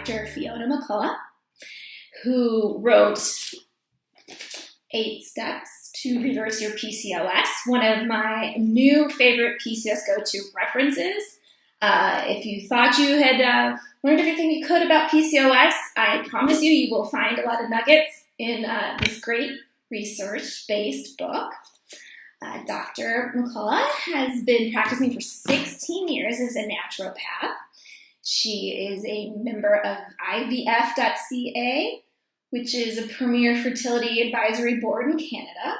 Dr. Fiona Muculloch, who wrote 8 Steps to Reverse Your PCOS, one of my new favorite PCOS go-to references. If you thought you had learned everything you could about PCOS, I promise you will find a lot of nuggets in this great research-based book. Dr. McCulloch has been practicing for 16 years as a naturopath. She is a member of IVF.ca, which is a premier fertility advisory board in Canada.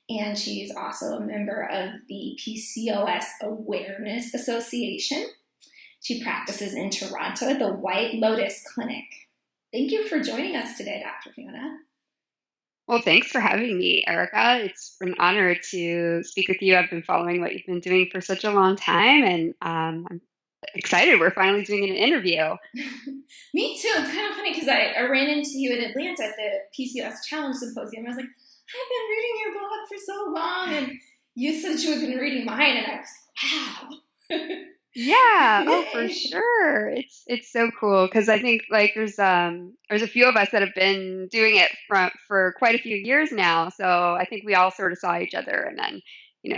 And she's also a member of the PCOS Awareness Association. She practices in Toronto at the White Lotus Clinic. Thank you for joining us today, Dr. Fiona. Well, thanks for having me, Erica. It's an honor to speak with you. I've been following what you've been doing for such a long time, and I'm excited we're finally doing an interview. Me too. It's kind of funny because I ran into you in Atlanta at the PCOS Challenge Symposium. I was like, I've been reading your blog for so long, and you said you had been reading mine, and I was like, wow. Yeah, oh, for sure. It's so cool because I think like there's a few of us that have been doing it for quite a few years now. So I think we all sort of saw each other and then,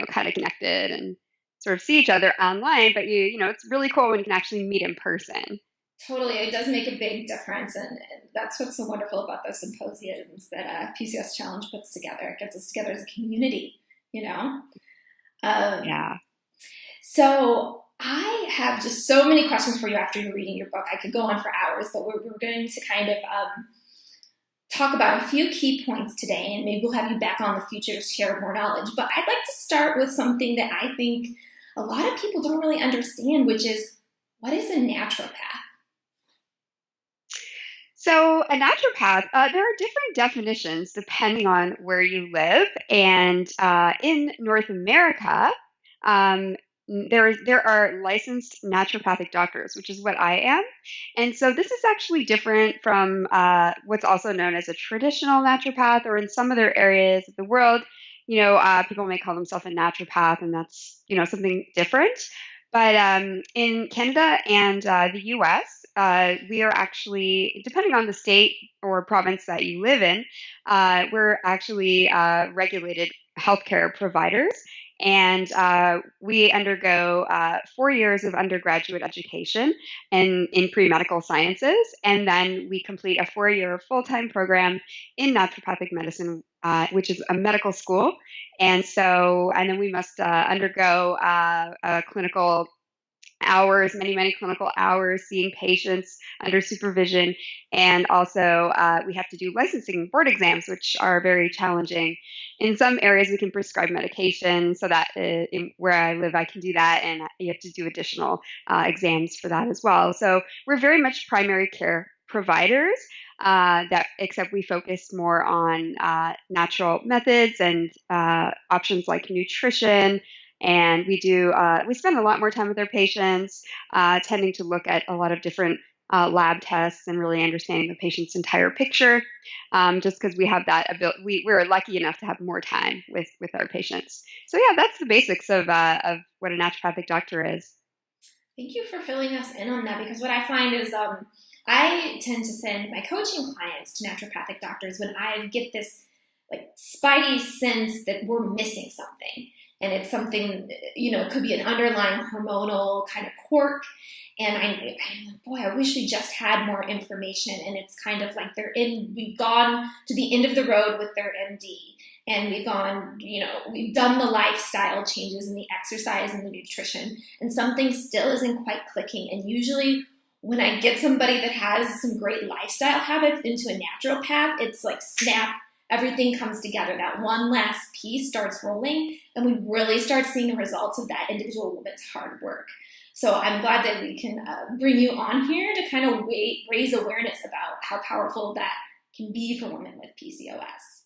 kind of connected and sort of see each other online. But it's really cool when you can actually meet in person. Totally. It does make a big difference. And that's what's so wonderful about those symposiums that PCOS Challenge puts together. It gets us together as a community, Yeah. So I have just so many questions for you after you're reading your book. I could go on for hours, but we're going to kind of talk about a few key points today, and maybe we'll have you back on in the future to share more knowledge. But I'd like to start with something that I think a lot of people don't really understand, which is, what is a naturopath? So a naturopath, there are different definitions depending on where you live. And in North America, there are licensed naturopathic doctors, which is what I am. And so this is actually different from what's also known as a traditional naturopath, or in some other areas of the world, people may call themselves a naturopath, and that's, something different. But in Canada and the US, we are actually, depending on the state or province that you live in, we're actually regulated healthcare providers. And we undergo 4 years of undergraduate education in pre-medical sciences. And then we complete a 4-year full-time program in naturopathic medicine, which is a medical school. And then we must undergo clinical hours, many clinical hours, seeing patients under supervision. And also we have to do licensing board exams, which are very challenging. In some areas, we can prescribe medication, so that where I live, I can do that. And you have to do additional exams for that as well. So we're very much primary care providers, except we focus more on natural methods and options like nutrition. And we spend a lot more time with our patients, tending to look at a lot of different lab tests and really understanding the patient's entire picture, just because we have that ability. We're lucky enough to have more time with our patients. So yeah, that's the basics of what a naturopathic doctor is. Thank you for filling us in on that, because what I find is I tend to send my coaching clients to naturopathic doctors when I get this like spidey sense that we're missing something. And it's something, it could be an underlying hormonal kind of quirk. And I'm like, boy, I wish we just had more information. And it's kind of like we've gone to the end of the road with their MD. And we've gone, we've done the lifestyle changes and the exercise and the nutrition. And something still isn't quite clicking. And usually when I get somebody that has some great lifestyle habits into a naturopath, it's like snap. Everything comes together. That one last piece starts rolling, and we really start seeing the results of that individual woman's hard work. So I'm glad that we can bring you on here to kind of raise awareness about how powerful that can be for women with PCOS.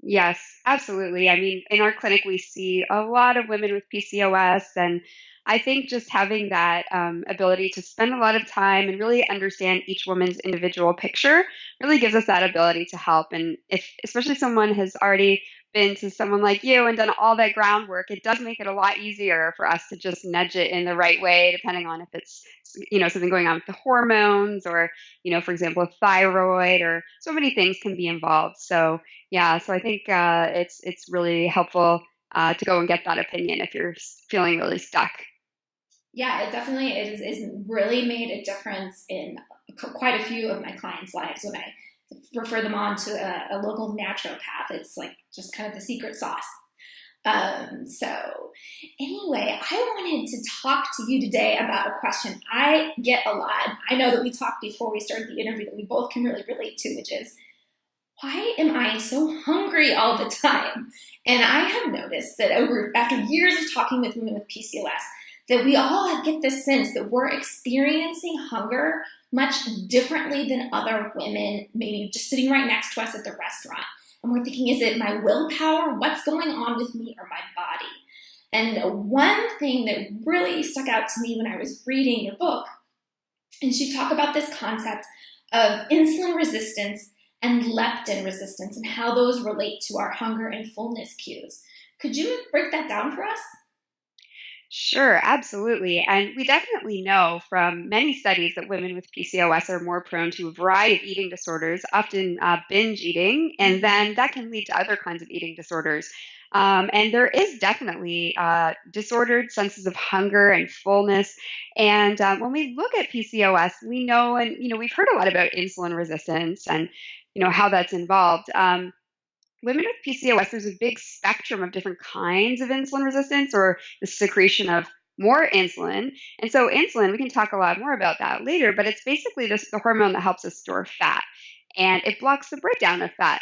Yes, absolutely. I mean, in our clinic, we see a lot of women with PCOS, and I think just having that ability to spend a lot of time and really understand each woman's individual picture really gives us that ability to help. And if especially someone has already been to someone like you and done all that groundwork, it does make it a lot easier for us to just nudge it in the right way, depending on if it's, something going on with the hormones or, for example, thyroid, or so many things can be involved. So yeah, so I think it's really helpful to go and get that opinion if you're feeling really stuck. Yeah, it definitely is really made a difference in quite a few of my clients' lives when I refer them on to a local naturopath. It's like just kind of the secret sauce. So anyway, I wanted to talk to you today about a question I get a lot. I know that we talked before we started the interview that we both can really relate to, which is, why am I so hungry all the time? And I have noticed that after years of talking with women with PCOS, that we all get this sense that we're experiencing hunger much differently than other women, maybe just sitting right next to us at the restaurant. And we're thinking, is it my willpower? What's going on with me or my body? And one thing that really stuck out to me when I was reading your book is you talk about this concept of insulin resistance and leptin resistance and how those relate to our hunger and fullness cues. Could you break that down for us? Sure, absolutely. And we definitely know from many studies that women with PCOS are more prone to a variety of eating disorders, often binge eating, and then that can lead to other kinds of eating disorders. And there is definitely disordered senses of hunger and fullness. And when we look at PCOS, we know, and we've heard a lot about insulin resistance and how that's involved. Women with PCOS, there's a big spectrum of different kinds of insulin resistance or the secretion of more insulin. And so, insulin, we can talk a lot more about that later, but it's basically the hormone that helps us store fat, and it blocks the breakdown of fat.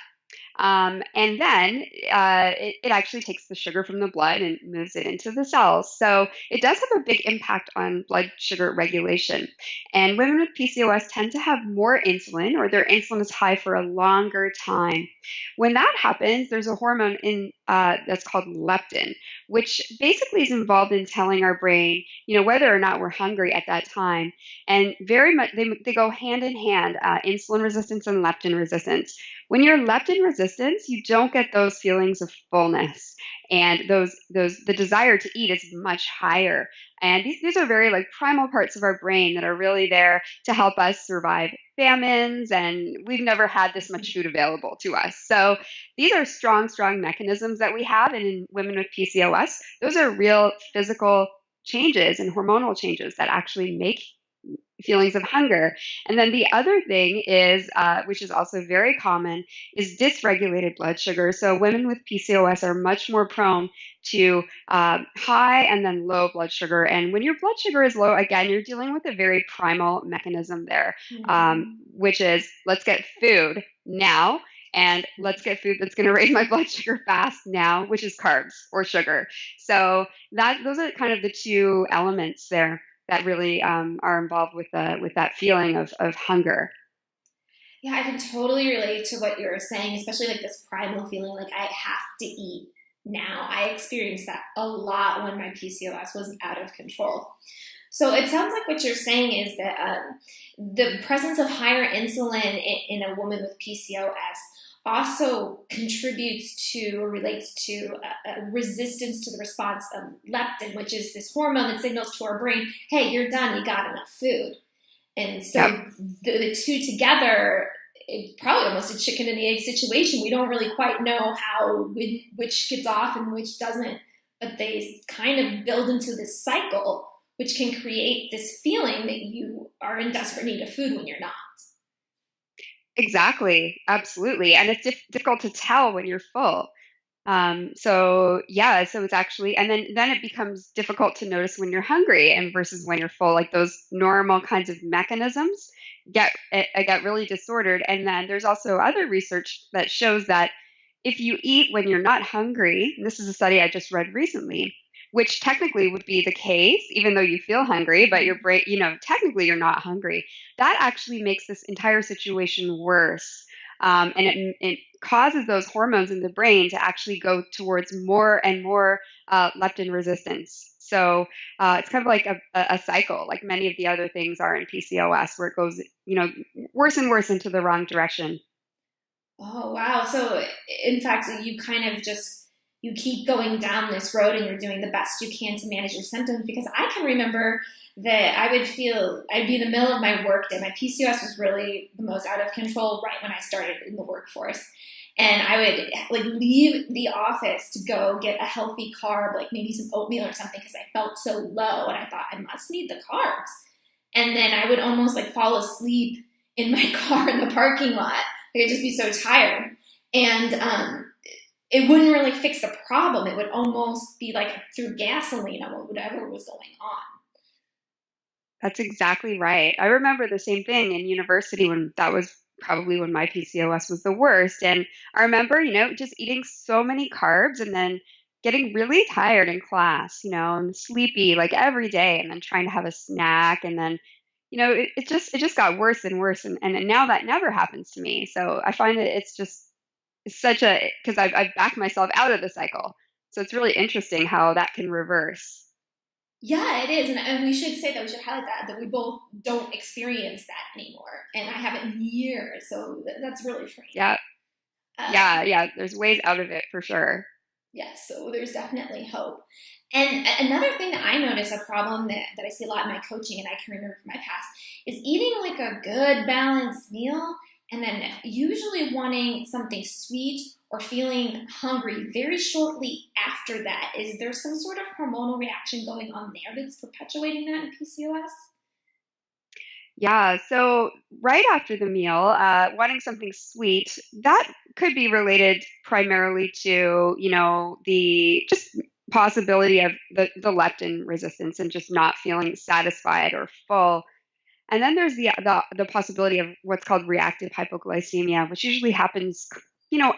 And then it actually takes the sugar from the blood and moves it into the cells. So it does have a big impact on blood sugar regulation. And women with PCOS tend to have more insulin, or their insulin is high for a longer time. When that happens, there's a hormone in that's called leptin, which basically is involved in telling our brain, whether or not we're hungry at that time. And very much they go hand in hand, insulin resistance and leptin resistance. When you're leptin resistance, you don't get those feelings of fullness, and the desire to eat is much higher. And these are very like primal parts of our brain that are really there to help us survive famines, and we've never had this much food available to us. So these are strong mechanisms that we have, and in women with PCOS, those are real physical changes and hormonal changes that actually make feelings of hunger. And then the other thing is, which is also very common, is dysregulated blood sugar. So women with PCOS are much more prone to high and then low blood sugar. And when your blood sugar is low, again, you're dealing with a very primal mechanism there, which is, let's get food now. And let's get food that's going to raise my blood sugar fast now, which is carbs or sugar. So those are kind of the two elements there that really are involved with that feeling of hunger. Yeah, I can totally relate to what you're saying, especially like this primal feeling like I have to eat now. I experienced that a lot when my PCOS was out of control. So it sounds like what you're saying is that the presence of higher insulin in a woman with PCOS also contributes to or relates to a resistance to the response of leptin, which is this hormone that signals to our brain, hey, you're done, you got enough food. And so Yep. the two together, it's probably almost a chicken and the egg situation. We don't really quite know which gets off and which doesn't, but they kind of build into this cycle, which can create this feeling that you are in desperate need of food when you're not. Exactly, absolutely, and it's difficult to tell when you're full. So yeah, so it's actually, and then it becomes difficult to notice when you're hungry and versus when you're full. Like those normal kinds of mechanisms get really disordered. And then there's also other research that shows that if you eat when you're not hungry, and this is a study I just read recently, which technically would be the case, even though you feel hungry, but your brain, technically you're not hungry. That actually makes this entire situation worse. And it causes those hormones in the brain to actually go towards more and more leptin resistance. So it's kind of like a cycle, like many of the other things are in PCOS, where it goes, worse and worse into the wrong direction. Oh, wow. So, in fact, you kind of just you keep going down this road and you're doing the best you can to manage your symptoms because I can remember that I'd be in the middle of my work day. My PCOS was really the most out of control right when I started in the workforce. And I would like leave the office to go get a healthy carb, like maybe some oatmeal or something, because I felt so low and I thought I must need the carbs. And then I would almost like fall asleep in my car in the parking lot. Like I'd just be so tired. And it wouldn't really fix the problem. It would almost be like through gasoline or whatever was going on. That's exactly right. I remember the same thing in university when that was probably when my PCOS was the worst. And I remember, just eating so many carbs and then getting really tired in class, and sleepy like every day, and then trying to have a snack. And then, it just got worse and worse. And now that never happens to me. So I find that it's such because I've backed myself out of the cycle. So it's really interesting how that can reverse. Yeah, it is. And we should say that, we should highlight that we both don't experience that anymore. And I haven't in years. So that's really freeing. Yeah. Um, Yeah. There's ways out of it for sure. yes, so there's definitely hope. And another thing that I notice, a problem that I see a lot in my coaching, and I can remember from my past, is eating like a good balanced meal and then usually wanting something sweet or feeling hungry very shortly after that. Is there some sort of hormonal reaction going on there that's perpetuating that in PCOS? Yeah, so right after the meal, wanting something sweet, that could be related primarily to, the just possibility of the leptin resistance and just not feeling satisfied or full. And then there's the possibility of what's called reactive hypoglycemia, which usually happens,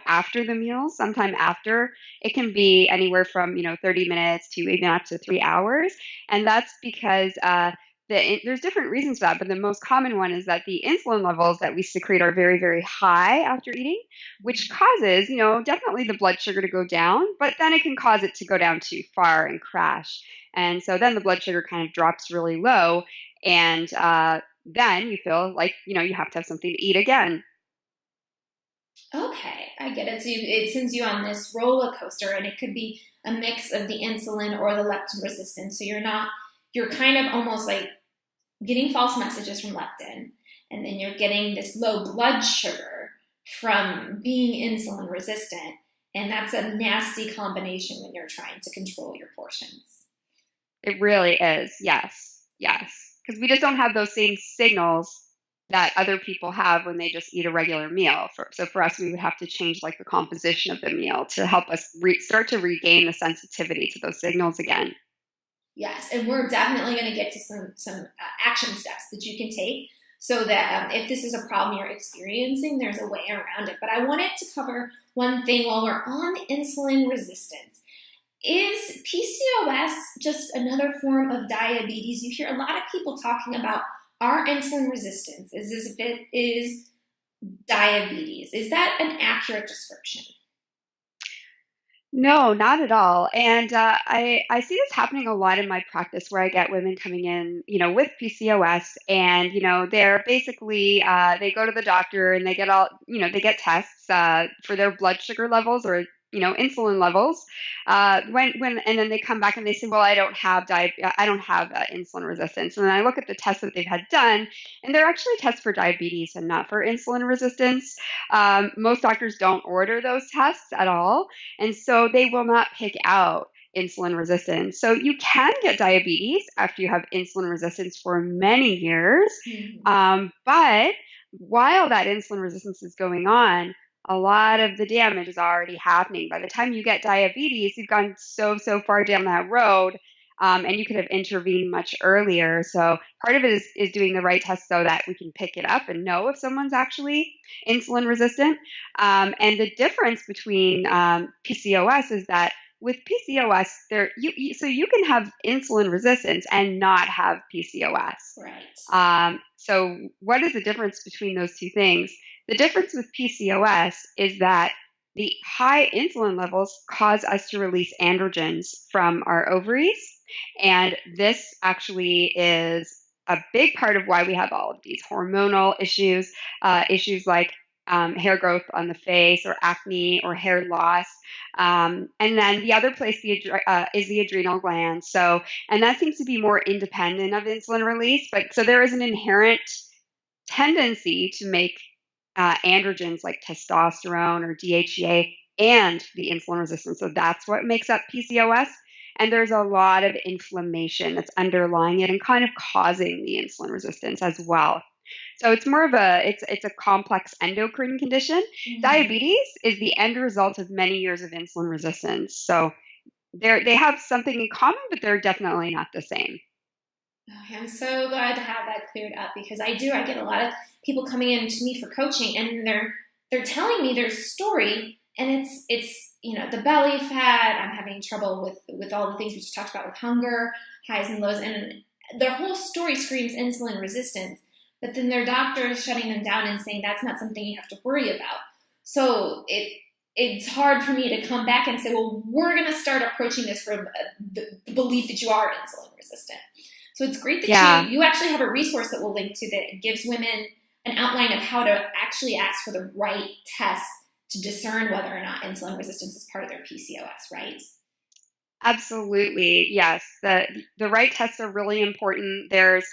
after the meal, sometime after. It can be anywhere from, 30 minutes to even up to 3 hours. And that's because there's different reasons for that, but the most common one is that the insulin levels that we secrete are very, very high after eating, which causes, definitely the blood sugar to go down, but then it can cause it to go down too far and crash. And so then the blood sugar kind of drops really low, and then you feel like you have to have something to eat again. Okay, I get it. So it sends you on this roller coaster, and it could be a mix of the insulin or the leptin resistance. So you're kind of almost like getting false messages from leptin, and then you're getting this low blood sugar from being insulin resistant. And that's a nasty combination when you're trying to control your portions. It really is. Yes, because we just don't have those same signals that other people have when they just eat a regular meal. So for us, we would have to change like the composition of the meal to help us start to regain the sensitivity to those signals again. Yes, and we're definitely going to get to some action steps that you can take so that if this is a problem you're experiencing, there's a way around it. But I wanted to cover one thing while we're on insulin resistance. Is PCOS just another form of diabetes? You hear a lot of people talking about our insulin resistance as if it is diabetes. Is that an accurate description? No, not at all. And I see this happening a lot in my practice where I get women coming in, with PCOS, and they're basically they go to the doctor and they get they get tests for their blood sugar levels or insulin levels. And then they come back and they say, well, I don't have insulin resistance. And then I look at the tests that they've had done, and they're actually tests for diabetes and not for insulin resistance. Most doctors don't order those tests at all. And so they will not pick out insulin resistance. So you can get diabetes after you have insulin resistance for many years. Mm-hmm. But while that insulin resistance is going on, a lot of the damage is already happening. By the time you get diabetes, you've gone so far down that road, and you could have intervened much earlier. So part of it is doing the right test so that we can pick it up and know if someone's actually insulin resistant. And the difference between PCOS is that with PCOS, so you can have insulin resistance and not have PCOS. Right. So what is the difference between those two things? The difference with PCOS is that the high insulin levels cause us to release androgens from our ovaries. And this actually is a big part of why we have all of these hormonal issues, issues like hair growth on the face or acne or hair loss. And then the other place is the adrenal gland. So, and that seems to be more independent of insulin release. But so there is an inherent tendency to make androgens like testosterone or DHEA and the insulin resistance. So that's what makes up PCOS. And there's a lot of inflammation that's underlying it and kind of causing the insulin resistance as well. So it's more of it's a complex endocrine condition. Diabetes is the end result of many years of insulin resistance. So they have something in common, but they're definitely not the same. Okay, I'm so glad to have that cleared up because I get a lot of people coming in to me for coaching and they're telling me their story and it's the belly fat. I'm having trouble with all the things we just talked about with hunger, highs and lows, and their whole story screams insulin resistance. But then their doctor is shutting them down and saying that's not something you have to worry about. So it's hard for me to come back and say, well, we're going to start approaching this from the belief that you are insulin resistant. So it's great that you actually have a resource that we'll link to that gives women an outline of how to actually ask for the right test to discern whether or not insulin resistance is part of their PCOS, right? Absolutely. Yes. The right tests are really important. There's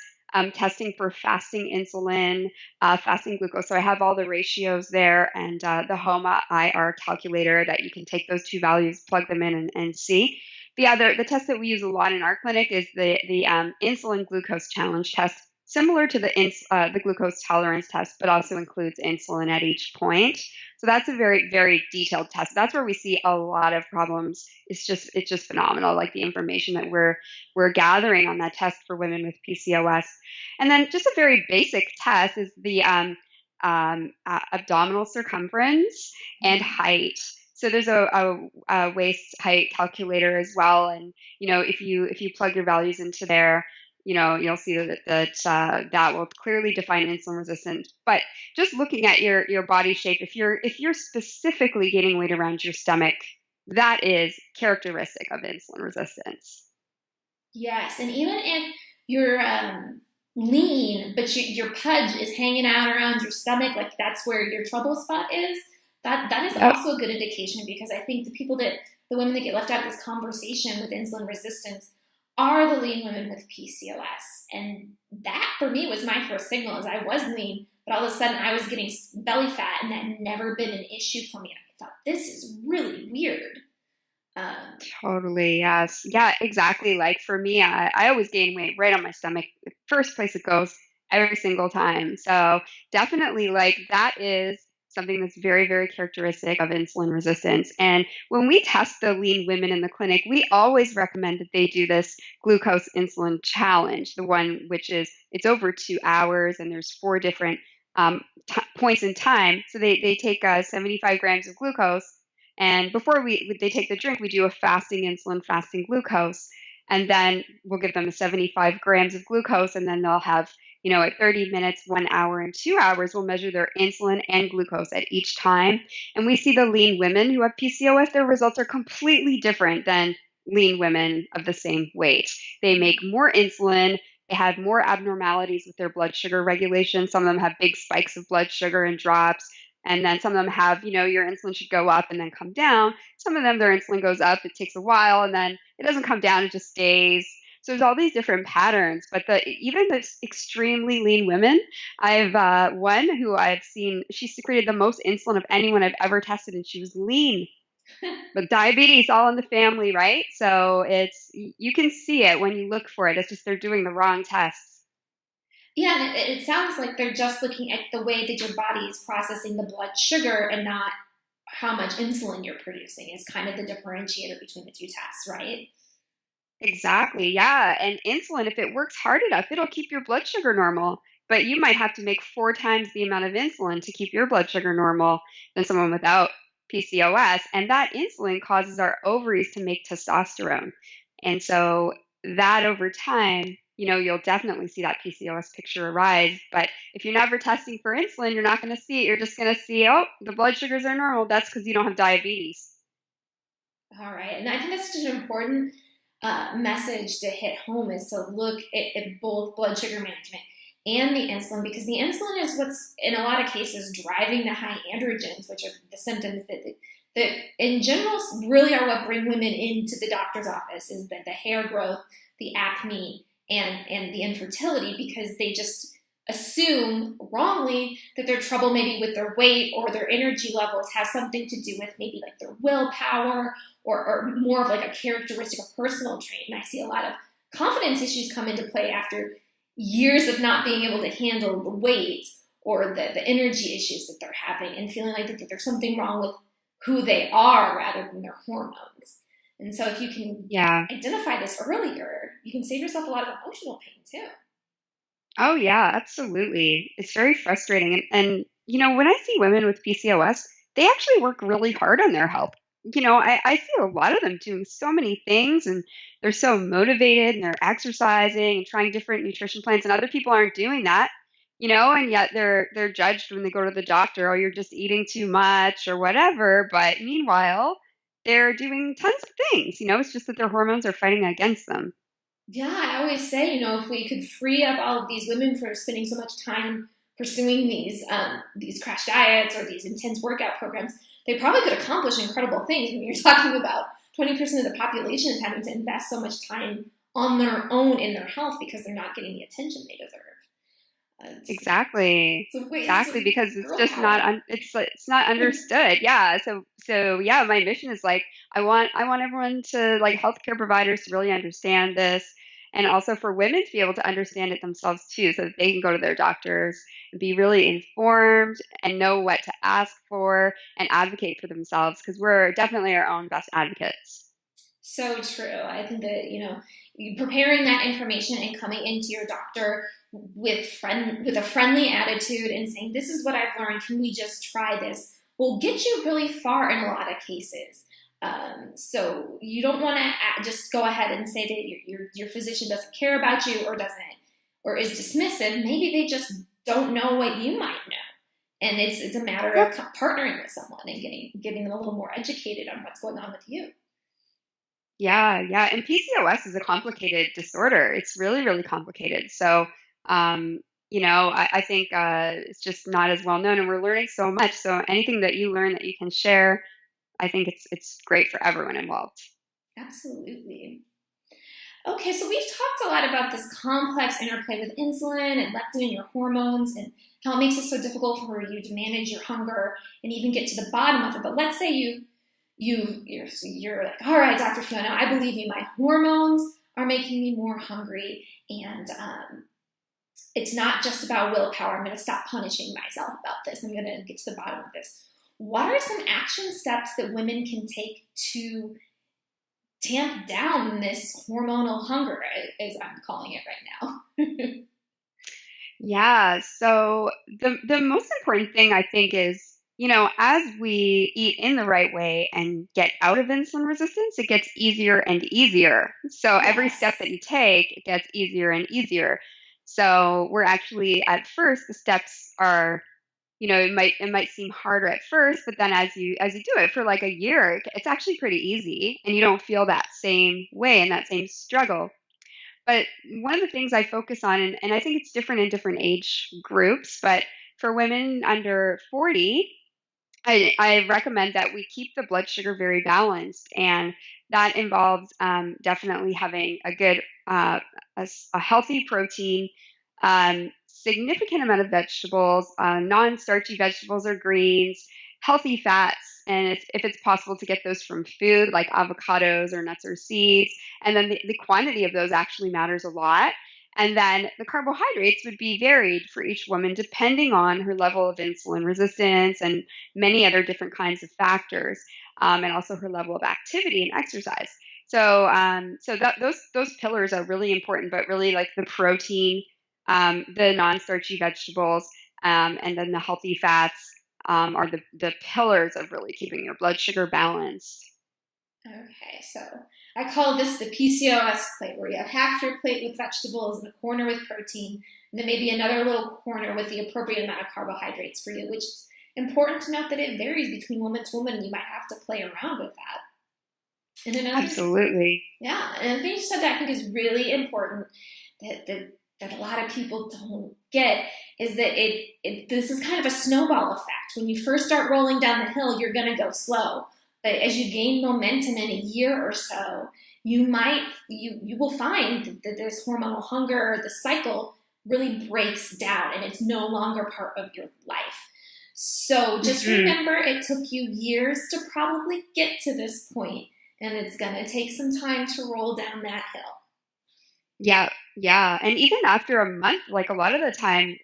testing for fasting insulin, fasting glucose. So I have all the ratios there and the HOMA IR calculator that you can take those two values, plug them in and see. The test that we use a lot in our clinic is the insulin glucose challenge test, similar to the glucose tolerance test, but also includes insulin at each point. So that's a very, very detailed test. That's where we see a lot of problems. It's just phenomenal, like the information that we're gathering on that test for women with PCOS. And then just a very basic test is the abdominal circumference and height. So there's a waist height calculator as well, and if you plug your values into there, you'll see that will clearly define insulin resistance. But just looking at your body shape, if you're specifically gaining weight around your stomach, that is characteristic of insulin resistance. Yes, and even if you're lean, but your pudge is hanging out around your stomach, like that's where your trouble spot is. That is also a good indication because I think the women that get left out of this conversation with insulin resistance are the lean women with PCOS. And that for me was my first signal is I was lean, but all of a sudden I was getting belly fat and that had never been an issue for me. And I thought, this is really weird. Totally, yes. Yeah, exactly. Like for me, I always gain weight right on my stomach. The first place it goes every single time. So definitely like that is something that's very, very characteristic of insulin resistance. And when we test the lean women in the clinic, we always recommend that they do this glucose insulin challenge, the one which is it's over 2 hours and there's 4 different points in time. So they take 75 grams of glucose. And before they take the drink, we do a fasting insulin, fasting glucose, and then we'll give them 75 grams of glucose, and then they'll have, at 30 minutes, 1 hour, and 2 hours, we'll measure their insulin and glucose at each time. And we see the lean women who have PCOS, their results are completely different than lean women of the same weight. They make more insulin. They have more abnormalities with their blood sugar regulation. Some of them have big spikes of blood sugar and drops. And then some of them have, your insulin should go up and then come down. Some of them, their insulin goes up, it takes a while, and then it doesn't come down, it just stays. So there's all these different patterns. But even the extremely lean women, I've one who I've seen, she secreted the most insulin of anyone I've ever tested, and she was lean. But diabetes all in the family, right? So you can see it when you look for it. It's just they're doing the wrong tests. Yeah, and it sounds like they're just looking at the way that your body is processing the blood sugar and not how much insulin you're producing is kind of the differentiator between the two tests, right? Exactly. Yeah. And insulin, if it works hard enough, it'll keep your blood sugar normal. But you might have to make 4 times the amount of insulin to keep your blood sugar normal than someone without PCOS. And that insulin causes our ovaries to make testosterone. And so that over time, you'll definitely see that PCOS picture arise. But if you're never testing for insulin, you're not going to see it. You're just going to see, oh, the blood sugars are normal. That's because you don't have diabetes. All right. And I think that's such an important message to hit home is to look at both blood sugar management and the insulin, because the insulin is what's in a lot of cases driving the high androgens, which are the symptoms that in general really are what bring women into the doctor's office, is that the hair growth, the acne, and the infertility, because they just assume wrongly that their trouble maybe with their weight or their energy levels has something to do with maybe like their willpower or more of like a characteristic or personal trait. And I see a lot of confidence issues come into play after years of not being able to handle the weight or the energy issues that they're having, and feeling like that there's something wrong with who they are rather than their hormones. And so if you can identify this earlier, you can save yourself a lot of emotional pain too. Oh, yeah, absolutely. It's very frustrating. And, when I see women with PCOS, they actually work really hard on their health. I see a lot of them doing so many things, and they're so motivated, and they're exercising and trying different nutrition plans, and other people aren't doing that, and yet they're judged when they go to the doctor, oh, you're just eating too much or whatever. But meanwhile, they're doing tons of things. It's just that their hormones are fighting against them. Yeah, I always say, if we could free up all of these women from spending so much time pursuing these crash diets or these intense workout programs, they probably could accomplish incredible things. When you're talking about 20% of the population is having to invest so much time on their own in their health because they're not getting the attention they deserve. Exactly. Because it's just not it's not understood. Yeah. So yeah, my mission is like I want everyone to, like, healthcare providers to really understand this, and also for women to be able to understand it themselves too, so that they can go to their doctors and be really informed and know what to ask for and advocate for themselves, because we're definitely our own best advocates. So true. I think that, preparing that information and coming into your doctor with a friendly attitude and saying, this is what I've learned, can we just try this, will get you really far in a lot of cases. So you don't want to just go ahead and say that your physician doesn't care about you or is dismissive. Maybe they just don't know what you might know. And it's a matter of partnering with someone and getting them a little more educated on what's going on with you. Yeah, yeah. And PCOS is a complicated disorder. It's really, really complicated. So, I think it's just not as well known, and we're learning so much. So anything that you learn that you can share, I think it's great for everyone involved. Absolutely. Okay, so we've talked a lot about this complex interplay with insulin and leptin and your hormones, and how it makes it so difficult for you to manage your hunger and even get to the bottom of it. But let's say you're like, all right, Dr. Fiona, I believe you. My hormones are making me more hungry, and it's not just about willpower. I'm going to stop punishing myself about this. I'm going to get to the bottom of this. What are some action steps that women can take to tamp down this hormonal hunger, as I'm calling it right now? Yeah. So the most important thing, I think, is, as we eat in the right way and get out of insulin resistance, it gets easier and easier. So every step that you take, it gets easier and easier. So we're actually, at first, the steps are, it might seem harder at first, but then as you do it for like a year, it's actually pretty easy, and you don't feel that same way and that same struggle. But one of the things I focus on, and I think it's different in different age groups, but for women under 40, I recommend that we keep the blood sugar very balanced, and that involves definitely having a good, a healthy protein, significant amount of vegetables, non-starchy vegetables or greens, healthy fats, and if it's possible to get those from food like avocados or nuts or seeds, and then the quantity of those actually matters a lot. And then the carbohydrates would be varied for each woman depending on her level of insulin resistance and many other different kinds of factors, and also her level of activity and exercise. So that those pillars are really important, but really, like, the protein, the non-starchy vegetables, and then the healthy fats are the pillars of really keeping your blood sugar balanced. Okay, so I call this the PCOS plate, where you have half your plate with vegetables and a corner with protein, and then maybe another little corner with the appropriate amount of carbohydrates for you, which is important to note that it varies between woman to woman, and you might have to play around with that. And Absolutely. Yeah, and the thing you said that I think is really important, that that a lot of people don't get is that this is kind of a snowball effect. When you first start rolling down the hill, you're going to go slow. But as you gain momentum in a year or so, you will find that this hormonal hunger, the cycle really breaks down and it's no longer part of your life. So just remember, it took you years to probably get to this point, and it's going to take some time to roll down that hill. Yeah, yeah. And even after a month, like a lot of the time,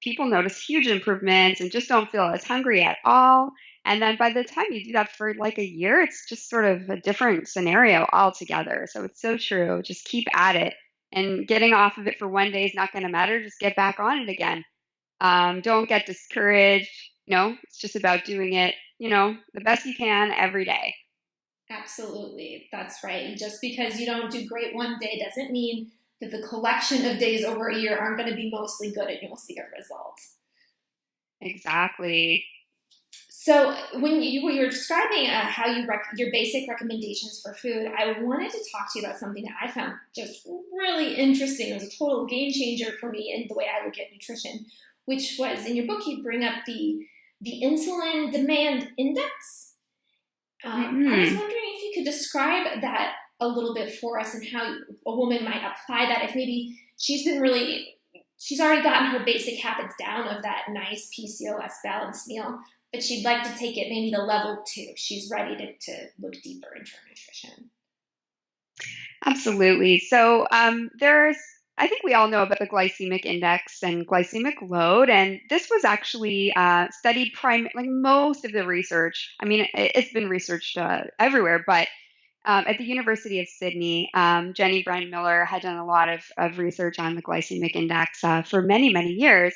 people notice huge improvements and just don't feel as hungry at all. And then by the time you do that for like a year, it's just sort of a different scenario altogether. So it's so true. Just keep at it. And getting off of it for one day is not going to matter. Just get back on it again. Don't get discouraged. It's just about doing it, the best you can every day. Absolutely. That's right. Just because you don't do great one day doesn't mean that the collection of days over a year aren't going to be mostly good and you'll see a result. Exactly. So when you were describing how your basic recommendations for food, I wanted to talk to you about something that I found just really interesting. It was a total game changer for me in the way I look at nutrition, which was in your book, you bring up the insulin demand index. I was wondering if you could describe that a little bit for us and how a woman might apply that if maybe she's already gotten her basic habits down of that nice PCOS balanced meal, but she'd like to take it maybe to level 2. She's ready to look deeper into her nutrition. Absolutely. So I think we all know about the glycemic index and glycemic load, and this was actually studied like most of the research. I mean, it's been researched everywhere, but at the University of Sydney, Jenny Brand Miller had done a lot of research on the glycemic index for many, many years.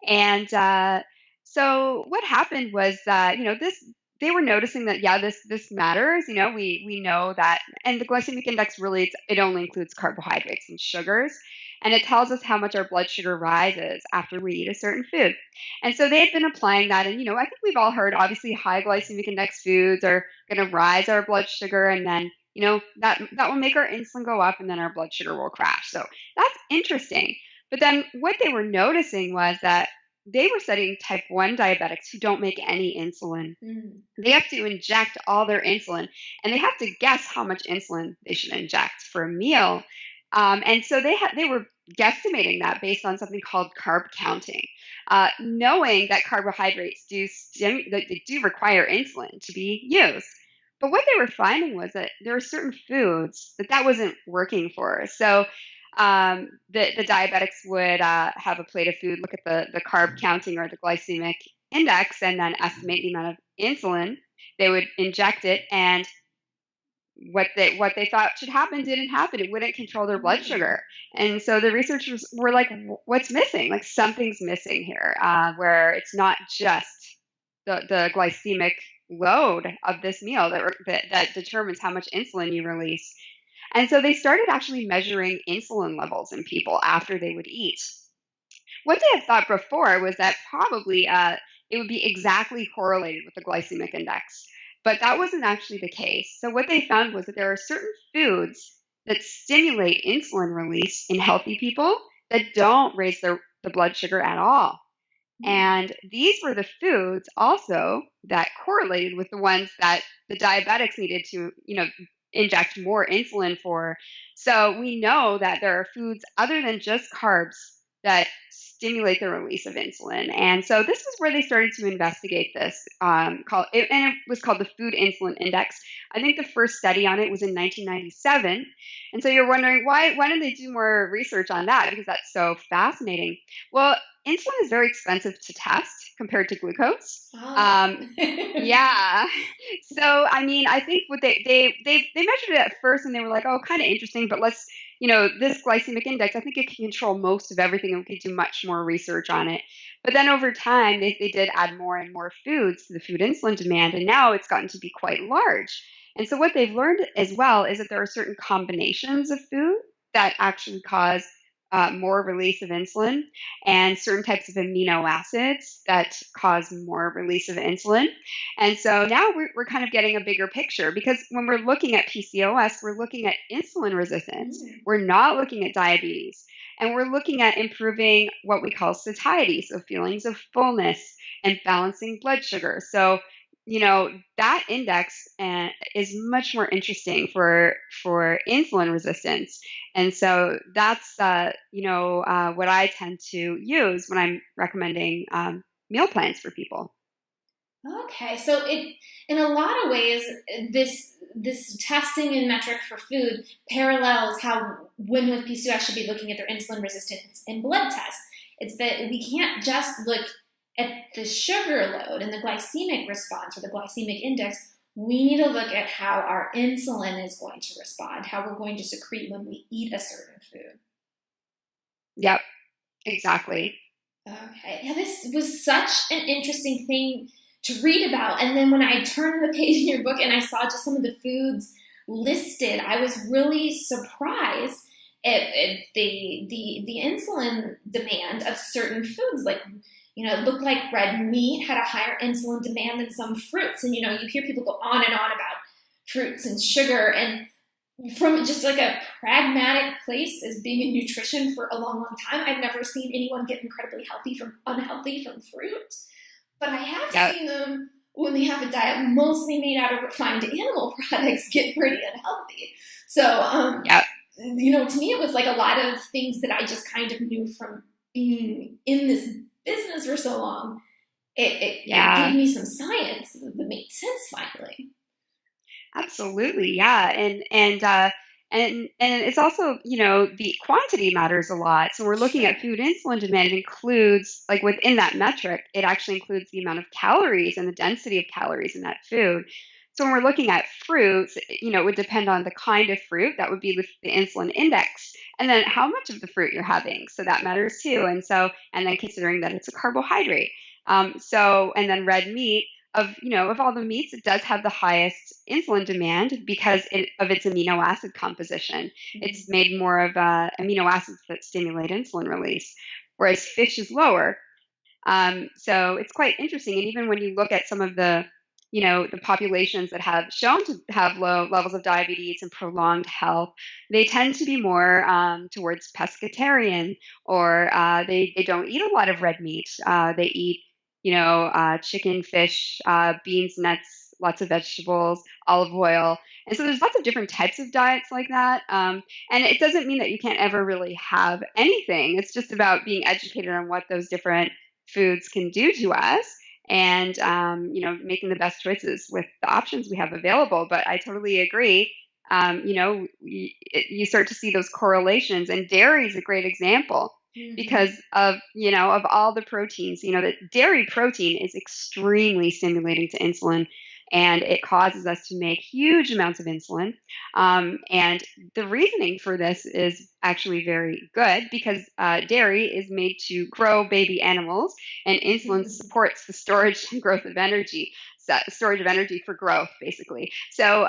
And so what happened was that, they were noticing that, yeah, this matters. We know that, and the glycemic index really, it only includes carbohydrates and sugars. And it tells us how much our blood sugar rises after we eat a certain food. And so they had been applying that. And, I think we've all heard, obviously, high glycemic index foods are going to rise our blood sugar. And then, that will make our insulin go up and then our blood sugar will crash. So that's interesting. But then what they were noticing was that they were studying type 1 diabetics who don't make any insulin. They have to inject all their insulin, and they have to guess how much insulin they should inject for a meal. And so they were guesstimating that based on something called carb counting, knowing that carbohydrates they do require insulin to be used. But what they were finding was that there are certain foods that wasn't working for. So the diabetics would have a plate of food, look at the carb counting or the glycemic index, and then estimate the amount of insulin. They would inject it, and what they thought should happen didn't happen. It wouldn't control their blood sugar. And so the researchers were like, what's missing? Like something's missing here, where it's not just the glycemic load of this meal that determines how much insulin you release. And so they started actually measuring insulin levels in people after they would eat. What they had thought before was that probably it would be exactly correlated with the glycemic index. But that wasn't actually the case. So what they found was that there are certain foods that stimulate insulin release in healthy people that don't raise the blood sugar at all. And these were the foods also that correlated with the ones that the diabetics needed to, inject more insulin for. So we know that there are foods other than just carbs that stimulate the release of insulin. And so this is where they started to investigate this, and it was called the Food Insulin Index. I think the first study on it was in 1997. And so you're wondering, why didn't they do more research on that? Because that's so fascinating. Well, insulin is very expensive to test compared to glucose. Oh. Yeah. So, I mean, I think what they measured it at first and they were like, oh, kind of interesting, but let's, this glycemic index, I think it can control most of everything and we could do much more research on it. But then over time, they did add more and more foods to the food insulin demand, and now it's gotten to be quite large. And so what they've learned as well is that there are certain combinations of food that actually cause more release of insulin, and certain types of amino acids that cause more release of insulin. And so now we're kind of getting a bigger picture, because when we're looking at PCOS, we're looking at insulin resistance. We're not looking at diabetes. And we're looking at improving what we call satiety, so feelings of fullness, and balancing blood sugar. So, that index is much more interesting for insulin resistance. And so that's what I tend to use when I'm recommending meal plans for people. Okay, so in a lot of ways, this testing and metric for food parallels how women with PCOS should be looking at their insulin resistance in blood tests. It's that we can't just look at the sugar load and the glycemic response or the glycemic index. We need to look at how our insulin is going to respond, how we're going to secrete when we eat a certain food. Yep, exactly. Okay, yeah, this was such an interesting thing to read about. And then when I turned the page in your book and I saw just some of the foods listed, I was really surprised at the insulin demand of certain foods. Like, it looked like red meat had a higher insulin demand than some fruits. And, you hear people go on and on about fruits and sugar. And from just like a pragmatic place as being in nutrition for a long, long time, I've never seen anyone get incredibly unhealthy from fruit. But I have seen them, when they have a diet mostly made out of refined animal products, get pretty unhealthy. So, to me, it was like a lot of things that I just kind of knew from being in this business for so long. It gave me some science that made sense finally. Absolutely, yeah, and it's also, the quantity matters a lot. So we're looking at food insulin demand. It includes, like, within that metric, it actually includes the amount of calories and the density of calories in that food. So when we're looking at fruits, it would depend on the kind of fruit. That would be the insulin index, and then how much of the fruit you're having. So that matters too. And then considering that it's a carbohydrate. And then red meat, of all the meats, it does have the highest insulin demand because of its amino acid composition. It's made more of amino acids that stimulate insulin release, whereas fish is lower. So it's quite interesting. And even when you look at some of the populations that have shown to have low levels of diabetes and prolonged health, they tend to be more towards pescatarian, or they don't eat a lot of red meat. They eat chicken, fish, beans, nuts, lots of vegetables, olive oil. And so there's lots of different types of diets like that. And it doesn't mean that you can't ever really have anything. It's just about being educated on what those different foods can do to us, and making the best choices with the options we have available. But I totally agree. You start to see those correlations, and dairy is a great example. Because of all the proteins, that dairy protein is extremely stimulating to insulin, and it causes us to make huge amounts of insulin. And the reasoning for this is actually very good, because dairy is made to grow baby animals, and insulin supports the storage and growth of energy. Storage of energy for growth, basically. So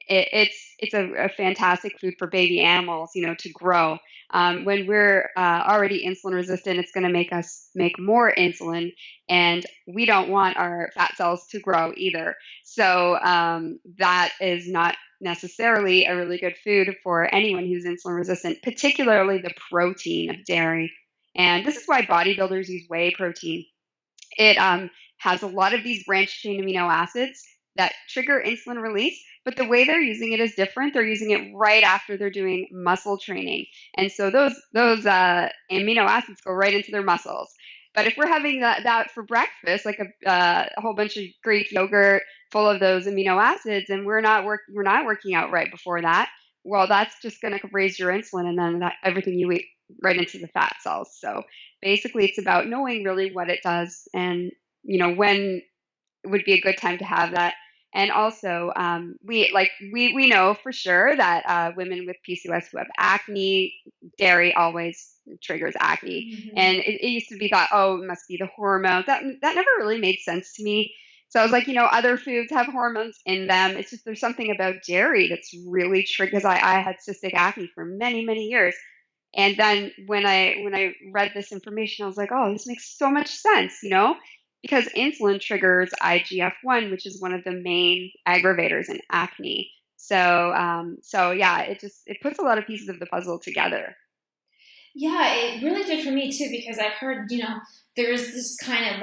it's a fantastic food for baby animals, to grow. When we're already insulin resistant, it's going to make us make more insulin, and we don't want our fat cells to grow either. So that is not necessarily a really good food for anyone who's insulin resistant, particularly the protein of dairy. And this is why bodybuilders use whey protein. It has a lot of these branched chain amino acids that trigger insulin release, but the way they're using it is different. They're using it right after they're doing muscle training. And so those amino acids go right into their muscles. But if we're having that for breakfast, like a whole bunch of Greek yogurt full of those amino acids, and we're not working out right before that, well, that's just going to raise your insulin, and then everything you eat right into the fat cells. So basically, it's about knowing really what it does, and when it would be a good time to have that. And also, we know for sure that women with PCOS who have acne, dairy always triggers acne. And it used to be thought, oh, it must be the hormones. That never really made sense to me. So I was like, other foods have hormones in them. It's just there's something about dairy that's really triggered, because I had cystic acne for many, many years. And then when I read this information, I was like, oh, this makes so much sense, because insulin triggers IGF-1, which is one of the main aggravators in acne. So yeah, it puts a lot of pieces of the puzzle together. Yeah, it really did for me too, because I've heard, there's this kind of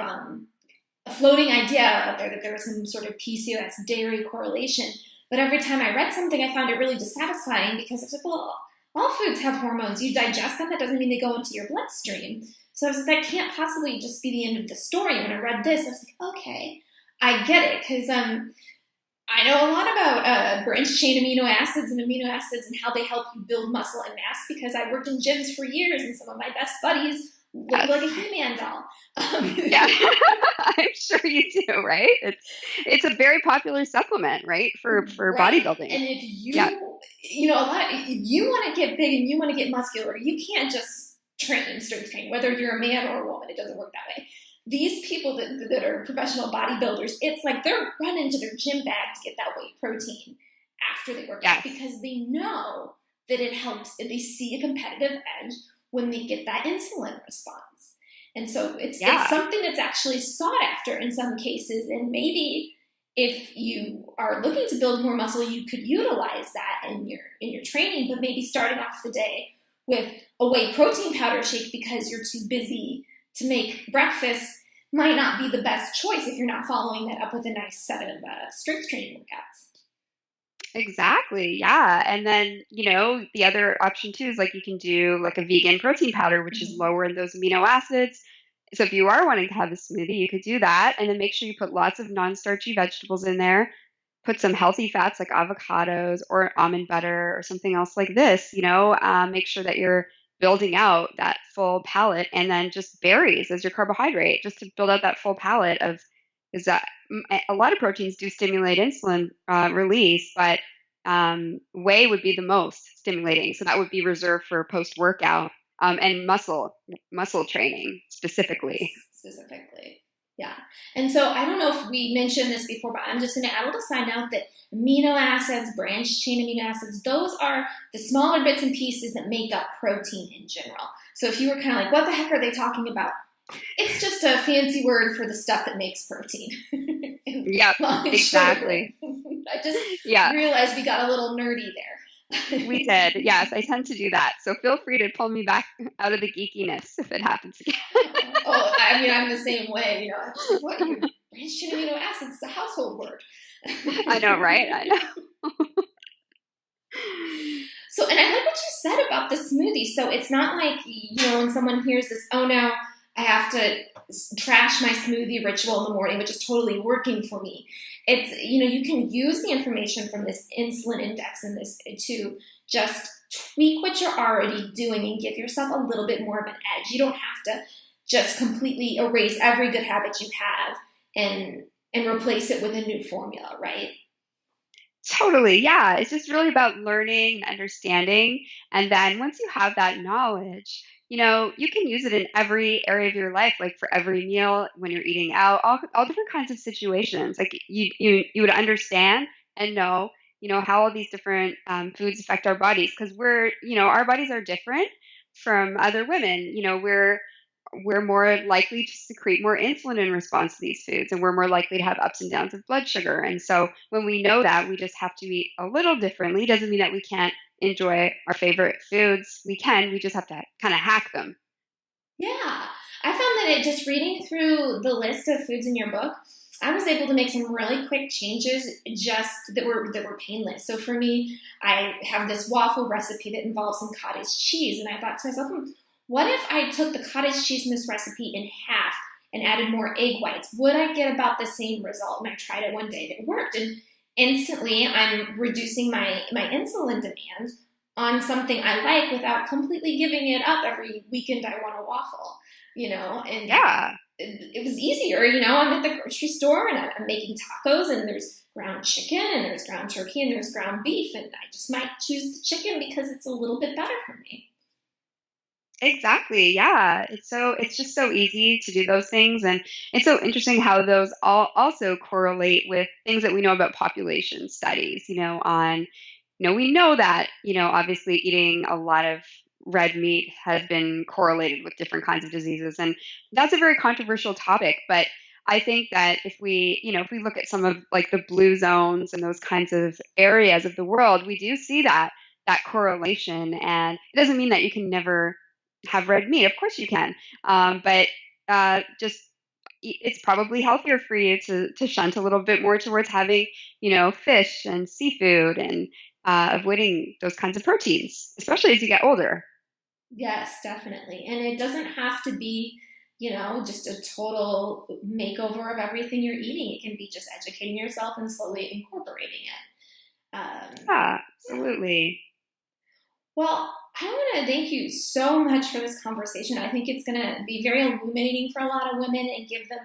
a floating idea out there that there was some sort of PCOS dairy correlation. But every time I read something, I found it really dissatisfying because I was like, well, all foods have hormones. You digest them. That doesn't mean they go into your bloodstream. So I was like, that can't possibly just be the end of the story. And when I read this, I was like, okay, I get it. Because I know a lot about branched chain amino acids and how they help you build muscle and mass, because I worked in gyms for years and some of my best buddies look like a He-Man doll. Yeah, I'm sure you do, right? It's a very popular supplement, right, for Right. bodybuilding. And if you, Yeah, if you want to get big and you want to get muscular, you can't just strength train, whether you're a man or a woman. It doesn't work that way. These people that are professional bodybuilders, it's like they're running to their gym bag to get that whey protein after they work out, yes, because they know that it helps, and they see a competitive edge when they get that insulin response. And so it's yeah. something that's actually sought after in some cases. And maybe if you are looking to build more muscle, you could utilize that in your training, but maybe starting off the day with a whey protein powder shake because you're too busy to make breakfast might not be the best choice if you're not following that up with a nice set of strength training workouts. Exactly. Yeah. And then, the other option too is like you can do like a vegan protein powder, which is Mm-hmm. lower in those amino acids. So if you are wanting to have a smoothie, you could do that. And then make sure you put lots of non-starchy vegetables in there. Put some healthy fats like avocados or almond butter or something else like this, make sure that you're building out that full palette, and then just berries as your carbohydrate, just to build out that full palette of, is that a lot of proteins do stimulate insulin release, but whey would be the most stimulating. So that would be reserved for post workout and muscle training specifically. Specifically. Yeah. And so I don't know if we mentioned this before, but I'm just going to add a little side note that amino acids, branched chain amino acids, those are the smaller bits and pieces that make up protein in general. So if you were kind of like, what the heck are they talking about? It's just a fancy word for the stuff that makes protein. Yep, exactly. I just Yeah. realized we got a little nerdy there. We did. Yes, I tend to do that. So feel free to pull me back out of the geekiness if it happens again. I mean, I'm the same way. I'm just like, what? Branched chain amino acids? It's a household word. I know, right? I know. So, and I like what you said about the smoothie. So it's not like, when someone hears this, oh no, I have to trash my smoothie ritual in the morning, which is totally working for me. It's, you can use the information from this insulin index and this to just tweak what you're already doing and give yourself a little bit more of an edge. You don't have to just completely erase every good habit you have and replace it with a new formula, right? Totally. Yeah. It's just really about learning and understanding. And then once you have that knowledge, you can use it in every area of your life, like for every meal, when you're eating out, all different kinds of situations. Like you would understand and know, how all these different foods affect our bodies, because our bodies are different from other women. We're more likely to secrete more insulin in response to these foods, and we're more likely to have ups and downs of blood sugar. And so when we know that, we just have to eat a little differently. Doesn't mean that we can't enjoy our favorite foods. We just have to kind of hack them. Yeah. I found that just reading through the list of foods in your book, I was able to make some really quick changes just that were painless. So for me, I have this waffle recipe that involves some cottage cheese, and I thought to myself, what if I took the cottage cheese in this recipe in half and added more egg whites? Would I get about the same result? And I tried it one day and it worked. And instantly I'm reducing my insulin demand on something I like without completely giving it up every weekend I want a waffle, and Yeah. it was easier, I'm at the grocery store and I'm making tacos, and there's ground chicken and there's ground turkey and there's ground beef, and I just might choose the chicken because it's a little bit better for me. Exactly. Yeah. It's just so easy to do those things. And it's so interesting how those all also correlate with things that we know about population studies, we know that, obviously eating a lot of red meat has been correlated with different kinds of diseases. And that's a very controversial topic, but I think that if we look at some of like the blue zones and those kinds of areas of the world, we do see that correlation. And it doesn't mean that you can never have red meat. Of course you can. But just it's probably healthier for you to shunt a little bit more towards having, fish and seafood and avoiding those kinds of proteins, especially as you get older. Yes, definitely. And it doesn't have to be, just a total makeover of everything you're eating. It can be just educating yourself and slowly incorporating it. Yeah, Yeah. absolutely. Well, I want to thank you so much for this conversation. I think it's going to be very illuminating for a lot of women and give them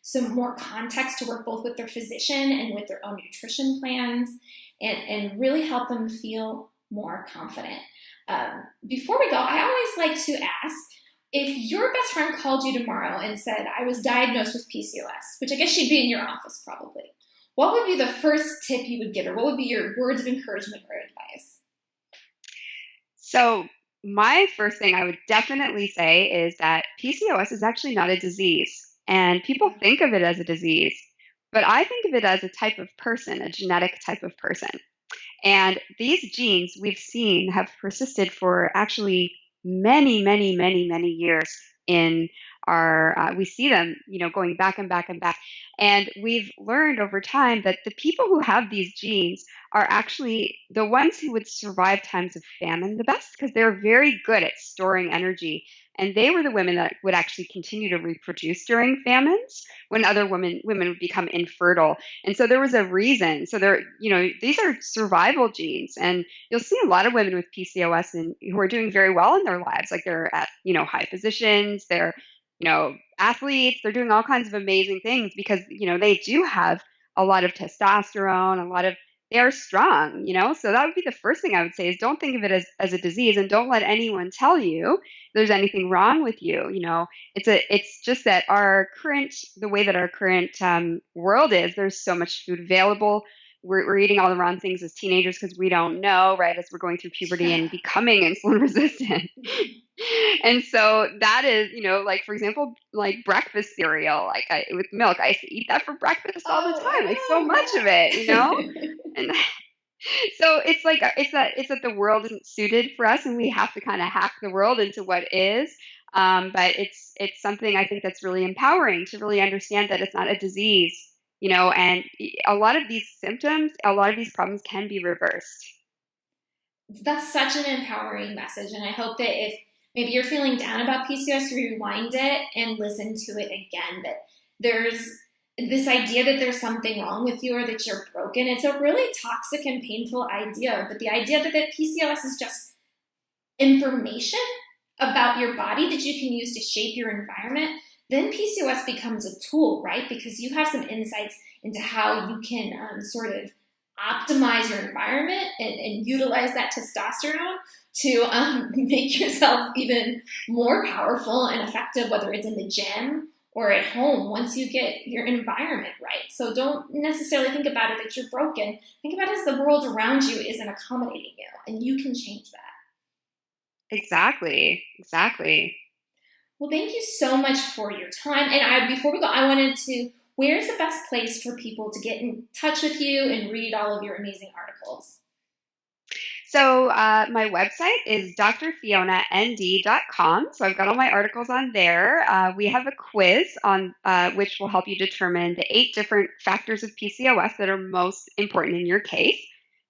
some more context to work both with their physician and with their own nutrition plans and really help them feel more confident. Before we go, I always like to ask if your best friend called you tomorrow and said, I was diagnosed with PCOS, which I guess she'd be in your office probably, what would be the first tip you would give her? What would be your words of encouragement or advice? So, my first thing I would definitely say is that PCOS is actually not a disease. And people think of it as a disease, but I think of it as a type of person, a genetic type of person. And these genes we've seen have persisted for actually many, many, many, many years in we see them, going back and back and back. And we've learned over time that the people who have these genes are actually the ones who would survive times of famine the best because they're very good at storing energy. And they were the women that would actually continue to reproduce during famines when other women would become infertile. And so there was a reason. So these are survival genes. And you'll see a lot of women with PCOS and who are doing very well in their lives. Like they're at, high positions, they're, athletes, they're doing all kinds of amazing things because, they do have a lot of testosterone, they are strong, So that would be the first thing I would say is don't think of it as a disease and don't let anyone tell you there's anything wrong with you. It's just that the way that our current world is, there's so much food available. We're eating all the wrong things as teenagers because we don't know, right? As we're going through puberty Yeah. and becoming insulin resistant. And so that is, like for example, like breakfast cereal, with milk, I used to eat that for breakfast all the Oh, time, like I so know. much of it. Yeah. And so it's like it's that the world isn't suited for us, and we have to kind of hack the world into what is. But it's something I think that's really empowering to really understand that it's not a disease, and a lot of these symptoms, a lot of these problems can be reversed. That's such an empowering message. And I hope that if maybe you're feeling down about PCOS, you rewind it and listen to it again. That there's this idea that there's something wrong with you or that you're broken. It's a really toxic and painful idea. But the idea that PCOS is just information about your body that you can use to shape your environment, then PCOS becomes a tool, right? Because you have some insights into how you can sort of optimize your environment and utilize that testosterone to make yourself even more powerful and effective, whether it's in the gym or at home once you get your environment right. So don't necessarily think about it that you're broken. Think about it as the world around you isn't accommodating you, and you can change that. Exactly. Exactly. Well, thank you so much for your time. And before we go, I wanted to, where's the best place for people to get in touch with you and read all of your amazing articles? So my website is drfionand.com. So I've got all my articles on there. We have a quiz on which will help you determine the 8 different factors of PCOS that are most important in your case,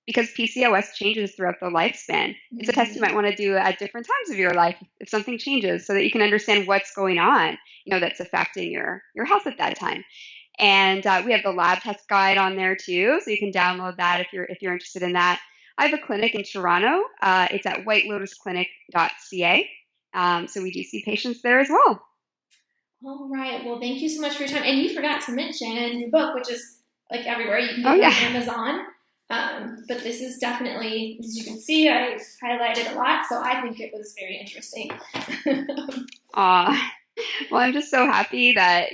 because PCOS changes throughout the lifespan. It's a test you might want to do at different times of your life if something changes, so that you can understand what's going on, that's affecting your health at that time. And we have the lab test guide on there too, so you can download that if you're interested in that. I have a clinic in Toronto. It's at whitelotusclinic.ca. So we do see patients there as well. All right. Well, thank you so much for your time. And you forgot to mention your book, which is like everywhere. You can get it on Amazon. But this is definitely, as you can see, I highlighted a lot, so I think it was very interesting. Well, I'm just so happy that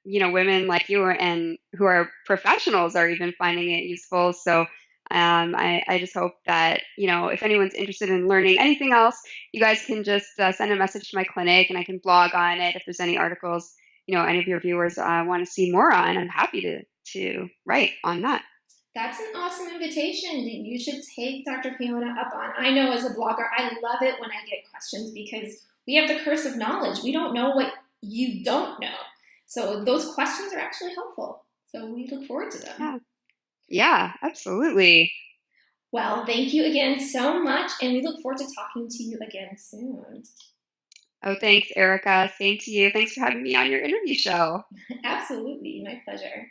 women like you and who are professionals are even finding it useful. So I just hope that, if anyone's interested in learning anything else, you guys can just send a message to my clinic and I can blog on it. If there's any articles, any of your viewers want to see more on, I'm happy to write on that. That's an awesome invitation that you should take Dr. Fiona up on. I know as a blogger, I love it when I get questions because we have the curse of knowledge. We don't know what you don't know. So those questions are actually helpful. So we look forward to them. Yeah, absolutely. Well, thank you again so much, and we look forward to talking to you again soon. Oh, thanks, Erica. Same to you. Thanks for having me on your interview show. Absolutely. My pleasure.